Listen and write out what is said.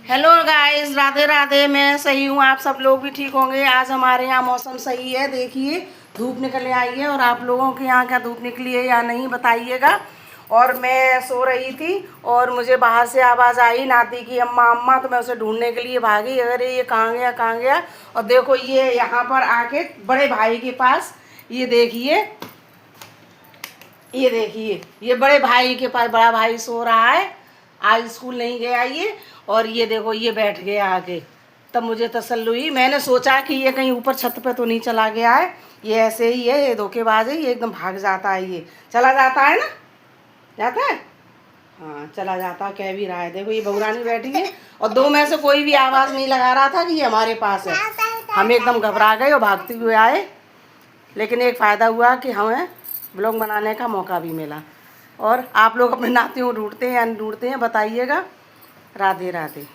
Hello guys, Radhe Radhe. मैं सही हूँ, आप सब लोग भी ठीक होंगे। आज हमारे यहाँ मौसम सही है, देखिए धूप निकल आई है। और आप लोगों के यहाँ क्या धूप निकली है या नहीं बताइएगा। और मैं सो रही थी और मुझे बाहर से आवाज़ आई नाती की अम्मा अम्मा, तो मैं उसे ढूंढने के लिए भागी। अरे ये कहाँ गया कहाँ गया। और देखो ये यहाँ पर आके बड़े भाई के पास, ये देखिए ये बड़े भाई के पास बड़ा भाई सो रहा है। आज स्कूल नहीं गया ये। और ये देखो ये बैठ गया आगे। तब मुझे तसल्ली हुई, मैंने सोचा कि ये कहीं ऊपर छत पे तो नहीं चला गया है। ये ऐसे ही है, ये धोखेबाज है, ये एकदम भाग जाता है। ये चला जाता है ना, जाता है। हाँ चला जाता, कह भी रहा है। देखो ये बहुरानी बैठी है और दो में से कोई भी आवाज़ नहीं लगा रहा था कि ये हमारे पास है। हम एकदम घबरा गए और भागते हुए आए। लेकिन एक फ़ायदा हुआ कि हमें ब्लॉग बनाने का मौका भी मिला। और आप लोग अपने नातियों को ढूंढते हैं या नहीं ढूंढते हैं बताइएगा। राधे राधे।